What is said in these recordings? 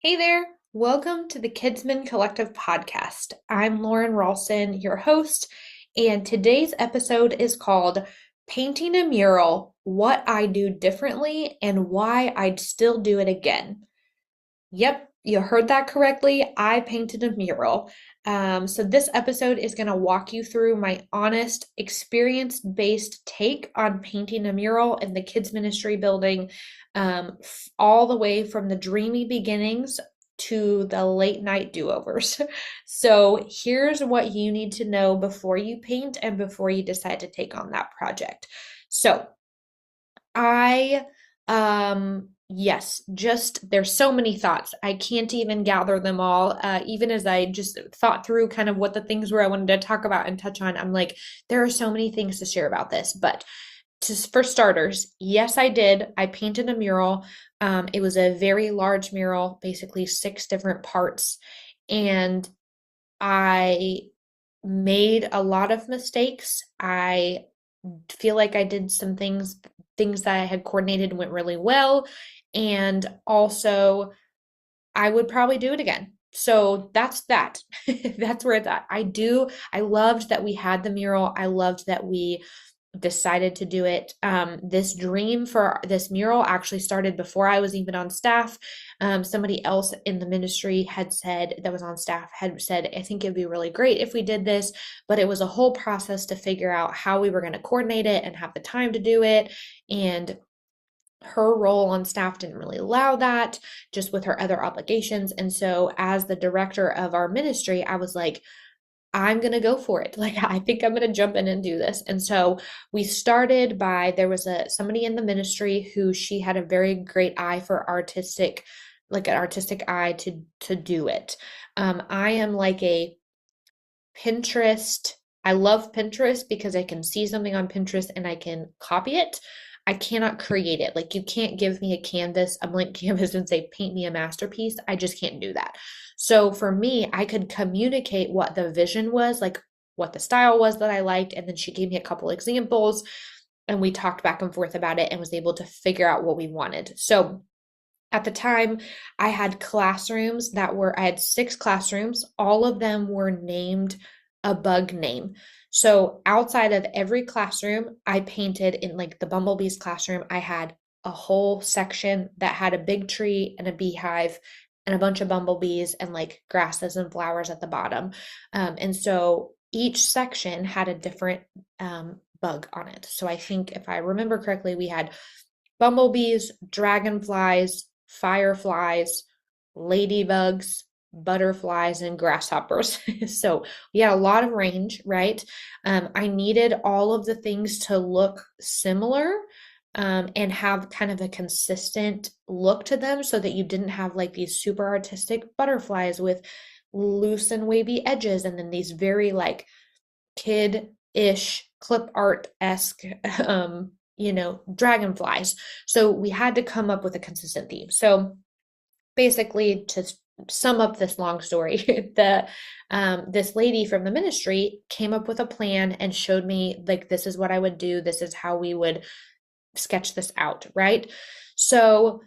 Hey there, welcome to the KidsMin Collective podcast. I'm Lauren Ralston, your host, and today's episode is called Painting a Mural, What I Do Differently and Why I'd Still Do It Again. Yep, you heard that correctly. I painted a mural. So this episode is going to walk you through my honest, experience-based take on painting a mural in the kids ministry building, all the way from the dreamy beginnings to the late night do-overs. So here's what you need to know before you paint and before you decide to take on that project. So I yes, just there's so many thoughts. I can't even gather them all. Even as I just thought through kind of what the things were I wanted to talk about and touch on, I'm like, there are so many things to share about this. But just for starters, yes, I did. I painted a mural. It was a very large mural, basically six different parts, and I made a lot of mistakes. I feel like I did some things that I had coordinated went really well. And also, I would probably do it again. So that's that. That's where it's at. I loved that we had the mural. I loved that we decided to do it. This dream for this mural actually started before I was even on staff. Somebody else in the ministry had said, that was on staff, had said, I think it'd be really great if we did this, but it was a whole process to figure out how we were going to coordinate it and have the time to do it. And her role on staff didn't really allow that, just with her other obligations. And so, as the director of our ministry, I was like, I'm going to go for it. Like, I think I'm going to jump in and do this. And so we started by, there was somebody in the ministry who she had a very great eye for artistic, like an artistic eye to do it. I am like a Pinterest. I love Pinterest because I can see something on Pinterest and I can copy it. I cannot create it. Like, you can't give me a canvas, a blank canvas, and say, paint me a masterpiece. I just can't do that. So for me, I could communicate what the vision was, like what the style was that I liked. And then she gave me a couple examples and we talked back and forth about it and was able to figure out what we wanted. So at the time, I had I had six classrooms. All of them were named a bug name. So outside of every classroom, I painted in like the bumblebees classroom, I had a whole section that had a big tree and a beehive and a bunch of bumblebees and like grasses and flowers at the bottom. And so each section had a different bug on it. So I think if I remember correctly, we had bumblebees, dragonflies, fireflies, ladybugs, butterflies, and grasshoppers. So we had a lot of range, right? I needed all of the things to look similar, and have kind of a consistent look to them so that you didn't have like these super artistic butterflies with loose and wavy edges and then these very like kid-ish clip art-esque dragonflies. So we had to come up with a consistent theme. So basically, to sum up this long story, this lady from the ministry came up with a plan and showed me, like, this is what I would do, this is how we would sketch this out, right? So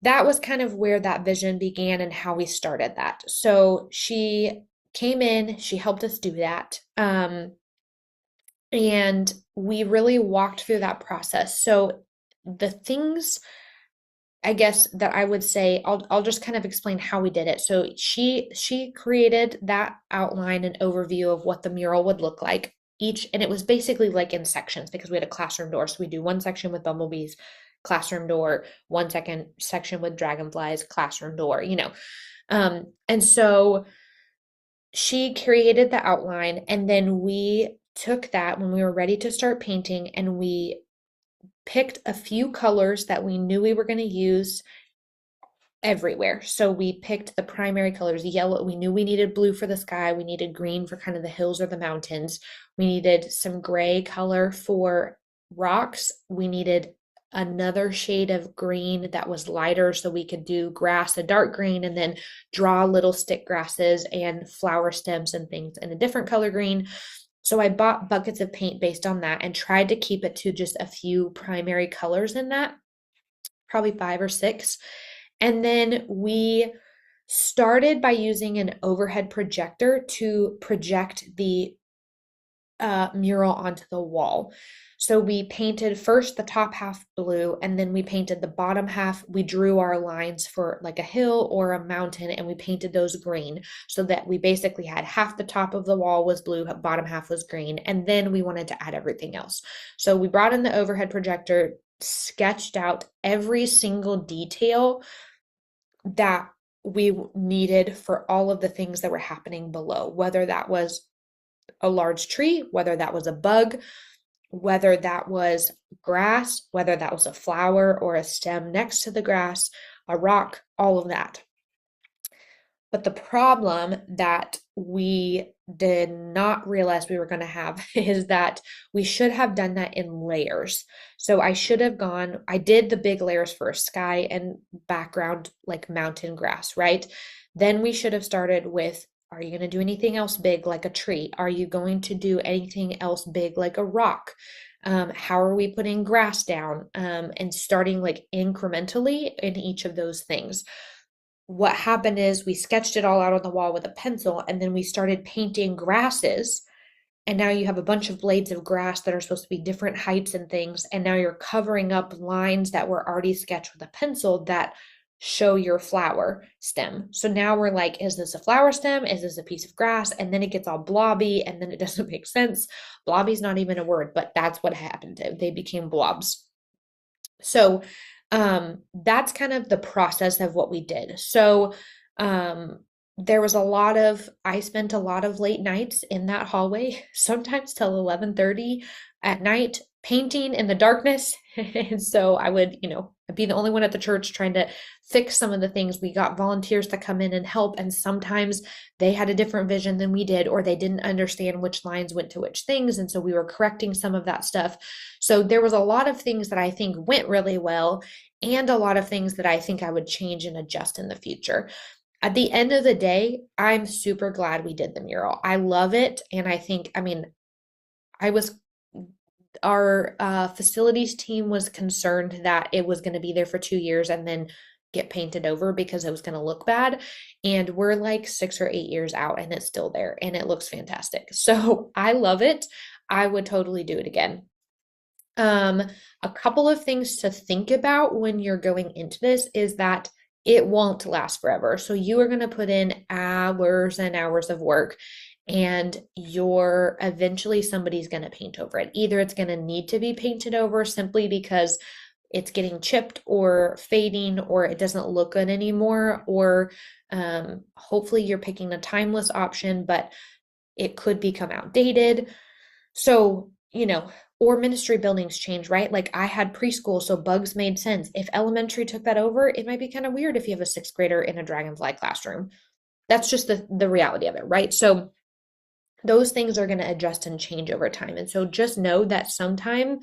that was kind of where that vision began and how we started that. So she came in, she helped us do that. And we really walked through that process. So the things, I guess, that I would say, I'll just kind of explain how we did it. So she created that outline and overview of what the mural would look like each, and it was basically like in sections because we had a classroom door. So we do one section with bumblebees, classroom door, one second section with dragonflies, classroom door, and so she created the outline, and then we took that when we were ready to start painting and we picked a few colors that we knew we were going to use everywhere. So we picked the primary colors, yellow. We knew we needed blue for the sky. We needed green for kind of the hills or the mountains. We needed some gray color for rocks. We needed another shade of green that was lighter so we could do grass, a dark green, and then draw little stick grasses and flower stems and things in a different color green. So I bought buckets of paint based on that and tried to keep it to just a few primary colors in that, probably 5 or 6. And then we Started by using an overhead projector to project the mural onto the wall. So we painted first the top half blue, and then we painted the bottom half. We drew our lines for like a hill or a mountain, and we painted those green so that we basically had half the top of the wall was blue, bottom half was green, and then we wanted to add everything else. So we brought in the overhead projector, sketched out every single detail that we needed for all of the things that were happening below, whether that was a large tree, whether that was a bug, whether that was grass, whether that was a flower or a stem next to the grass, a rock, all of that. But the problem that we did not realize we were going to have is that we should have done that in layers. So I did the big layers first, sky and background, like mountain grass, right? Then we should have started with, are you going to do anything else big like a tree? Are you going to do anything else big like a rock? How are we putting grass down? And starting like incrementally in each of those things. What happened is we sketched it all out on the wall with a pencil, and then we started painting grasses. And now you have a bunch of blades of grass that are supposed to be different heights and things. And now you're covering up lines that were already sketched with a pencil that show your flower stem. So now we're like, is this a flower stem? Is this a piece of grass? And then it gets all blobby, and then it doesn't make sense. Blobby is not even a word, but that's what happened. They became blobs. So that's kind of the process of what we did. So um, I spent a lot of late nights in that hallway, sometimes till 11:30 at night, painting in the darkness. And so I would, I'd be the only one at the church trying to fix some of the things. We got volunteers to come in and help, and sometimes they had a different vision than we did, or they didn't understand which lines went to which things. And so we were correcting some of that stuff. So there was a lot of things that I think went really well, and a lot of things that I think I would change and adjust in the future. At the end of the day, I'm super glad we did the mural. I love it. And I was our facilities team was concerned that it was going to be there for 2 years and then get painted over because it was going to look bad. And we're like 6 or 8 years out, and it's still there, and it looks fantastic. So I love it. I would totally do it again. Um, a couple of things to think about when you're going into this is that it won't last forever. So you are going to put in hours and hours of work, and eventually somebody's going to paint over it. Either it's going to need to be painted over simply because it's getting chipped or fading, or it doesn't look good anymore, or hopefully you're picking a timeless option, but it could become outdated. So, or ministry buildings change, right? Like I had preschool, so bugs made sense. If elementary took that over, it might be kind of weird if you have a sixth grader in a dragonfly classroom. That's just the reality of it, right? So those things are going to adjust and change over time. And so just know that sometime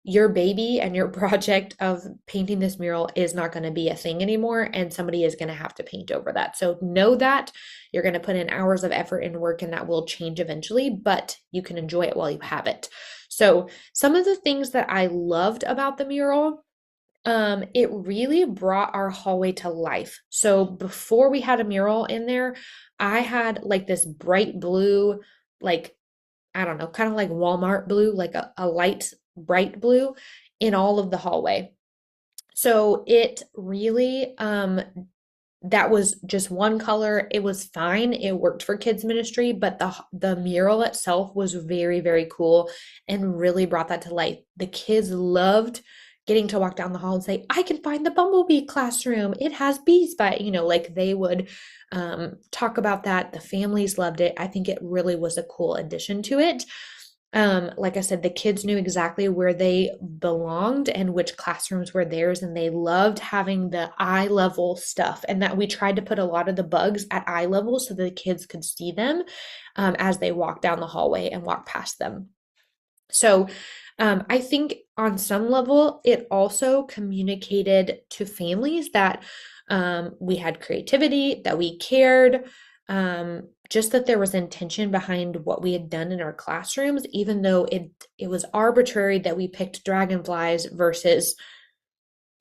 your baby and your project of painting this mural is not going to be a thing anymore, and somebody is going to have to paint over that. So know that you're going to put in hours of effort and work, and that will change eventually, but you can enjoy it while you have it. So some of the things that I loved about the mural, it really brought our hallway to life. So before we had a mural in there, I had like this bright blue, like, I don't know, kind of like Walmart blue, like a light bright blue in all of the hallway. So it really, that was just one color. It was fine. It worked for kids ministry, but the mural itself was very, very cool and really brought that to life. The kids loved getting to walk down the hall and say, I can find the bumblebee classroom. It has bees, but like they would talk about that. The families loved it. I think it really was a cool addition to it. Like I said, the kids knew exactly where they belonged and which classrooms were theirs, and they loved having the eye level stuff, and that we tried to put a lot of the bugs at eye level so the kids could see them as they walk down the hallway and walk past them. So I think on some level, it also communicated to families that we had creativity, that we cared, just that there was intention behind what we had done in our classrooms, even though it was arbitrary that we picked dragonflies versus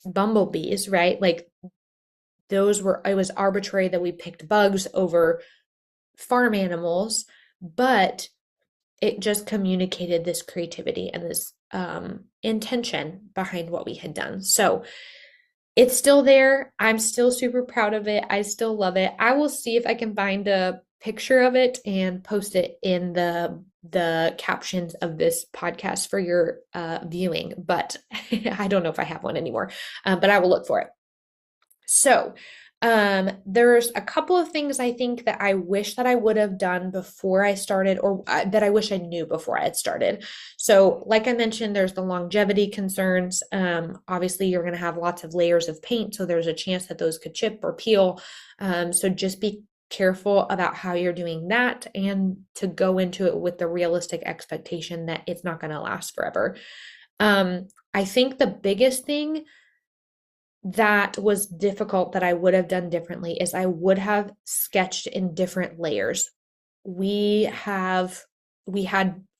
bumblebees, right? Like it was arbitrary that we picked bugs over farm animals, but it just communicated this creativity and this intention behind what we had done. So it's still there. I'm still super proud of it. I still love it. I will see if I can find a picture of it and post it in the captions of this podcast for your viewing, but I don't know if I have one anymore, but I will look for it. So, there's a couple of things I think that I wish that I would have done before I started, or that I wish I knew before I had started. So, like I mentioned, there's the longevity concerns. Obviously, you're going to have lots of layers of paint, so there's a chance that those could chip or peel. So just be careful about how you're doing that, and to go into it with the realistic expectation that it's not going to last forever. I think the biggest thing that was difficult that I would have done differently is I would have sketched in different layers. We had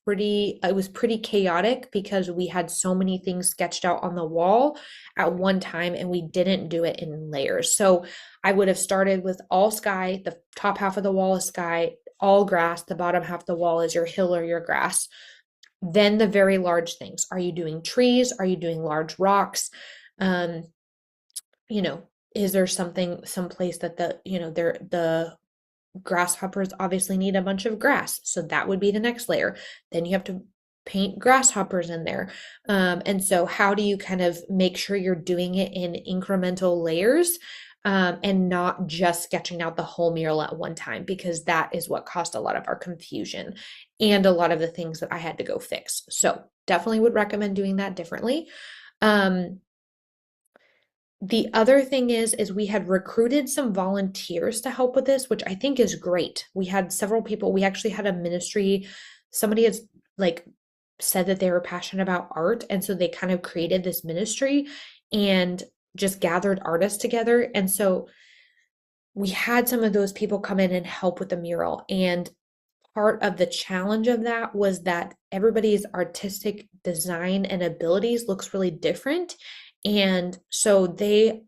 it was pretty chaotic because we had so many things sketched out on the wall at one time and we didn't do it in layers. So I would have started with all sky, the top half of the wall is sky, all grass, the bottom half of the wall is your hill or your grass. Then the very large things. Are you doing trees? Are you doing large rocks? Is there someplace that the grasshoppers obviously need a bunch of grass. So that would be the next layer. Then you have to paint grasshoppers in there. And so how do you kind of make sure you're doing it in incremental layers, and not just sketching out the whole mural at one time, because that is what caused a lot of our confusion and a lot of the things that I had to go fix. So definitely would recommend doing that differently. The other thing is we had recruited some volunteers to help with this, which I think is great. We had several people. We actually had a ministry. Somebody has said that they were passionate about art, and so they kind of created this ministry and just gathered artists together. And so we had some of those people come in and help with the mural. And part of the challenge of that was that everybody's artistic design and abilities looks really different. And so they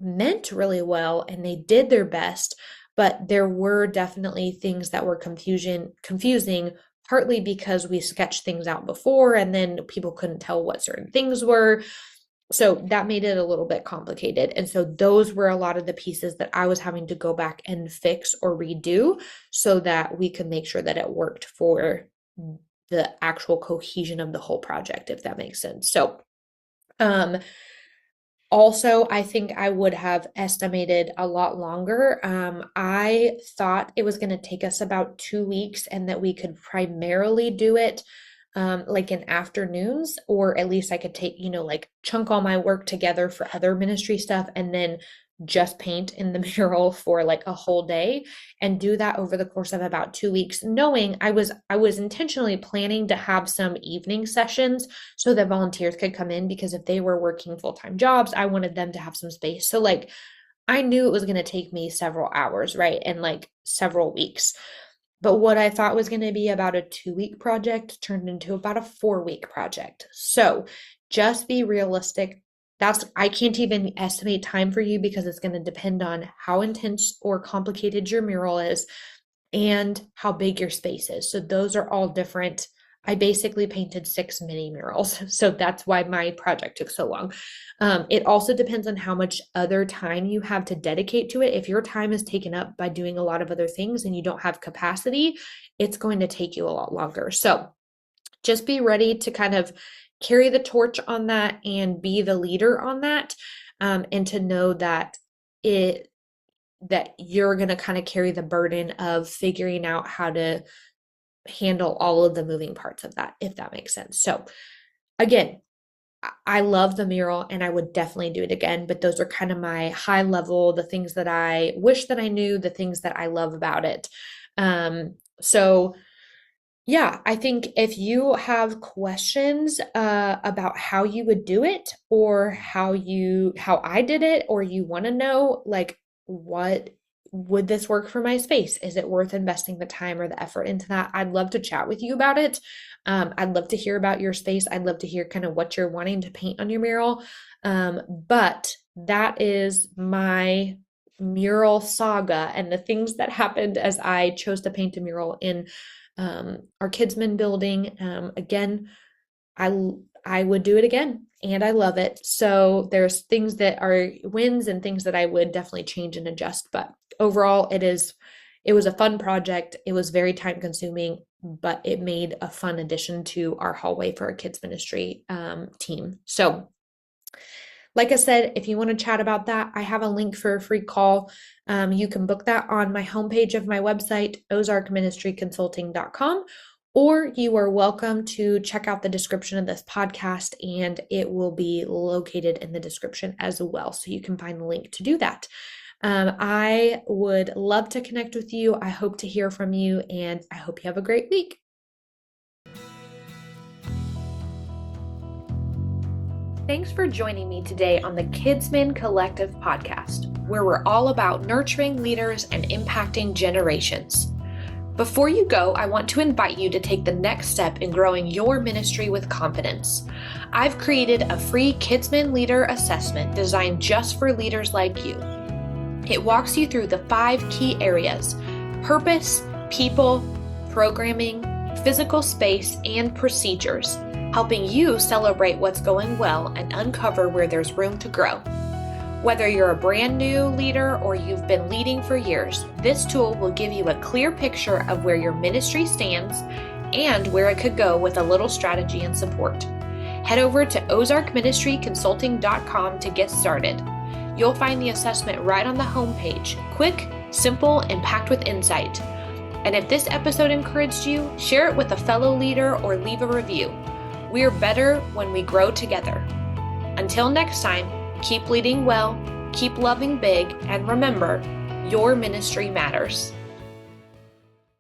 meant really well and they did their best, but there were definitely things that were confusing, partly because we sketched things out before and then people couldn't tell what certain things were. So that made it a little bit complicated. And so those were a lot of the pieces that I was having to go back and fix or redo so that we could make sure that it worked for the actual cohesion of the whole project, if that makes sense. So, also, I think I would have estimated a lot longer. I thought it was going to take us about 2 weeks and that we could primarily do it in afternoons, or at least I could take, chunk all my work together for other ministry stuff and then just paint in the mural for a whole day and do that over the course of about 2 weeks, knowing I was intentionally planning to have some evening sessions so that volunteers could come in, because if they were working full-time jobs, I wanted them to have some space. So I knew it was going to take me several hours, right? And several weeks. But what I thought was going to be about a 2-week project turned into about a 4-week project. So just be realistic. I can't even estimate time for you because it's going to depend on how intense or complicated your mural is and how big your space is. So those are all different. I basically painted 6 mini murals. So that's why my project took so long. It also depends on how much other time you have to dedicate to it. If your time is taken up by doing a lot of other things and you don't have capacity, it's going to take you a lot longer. So just be ready to kind of carry the torch on that and be the leader on that, and to know that you're going to kind of carry the burden of figuring out how to handle all of the moving parts of that, if that makes sense. So again, I love the mural and I would definitely do it again, but those are kind of my high level, the things that I wish that I knew, the things that I love about it. So yeah, I think if you have questions about how you would do it, or how I did it, or you want to know what would this work for my space? Is it worth investing the time or the effort into that? I'd love to chat with you about it. I'd love to hear about your space. I'd love to hear kind of what you're wanting to paint on your mural. But that is my mural saga and the things that happened as I chose to paint a mural in our KidsMin building. Again, I would do it again and I love it. So there's things that are wins and things that I would definitely change and adjust. But overall, it was a fun project. It was very time consuming, but it made a fun addition to our hallway for our kids ministry team. So like I said, if you want to chat about that, I have a link for a free call. You can book that on my homepage of my website, ozarkministryconsulting.com, or you are welcome to check out the description of this podcast, and it will be located in the description as well. So you can find the link to do that. I would love to connect with you. I hope to hear from you, and I hope you have a great week. Thanks for joining me today on the KidsMin Collective podcast, where we're all about nurturing leaders and impacting generations. Before you go, I want to invite you to take the next step in growing your ministry with confidence. I've created a free KidsMin Leader Assessment designed just for leaders like you. It walks you through the 5 key areas: purpose, people, programming, physical space, and procedures, helping you celebrate what's going well and uncover where there's room to grow. Whether you're a brand new leader or you've been leading for years, this tool will give you a clear picture of where your ministry stands and where it could go with a little strategy and support. Head over to ozarkministryconsulting.com to get started. You'll find the assessment right on the homepage, quick, simple, and packed with insight. And if this episode encouraged you, share it with a fellow leader or leave a review. We're better when we grow together. Until next time, keep leading well, keep loving big, and remember, your ministry matters.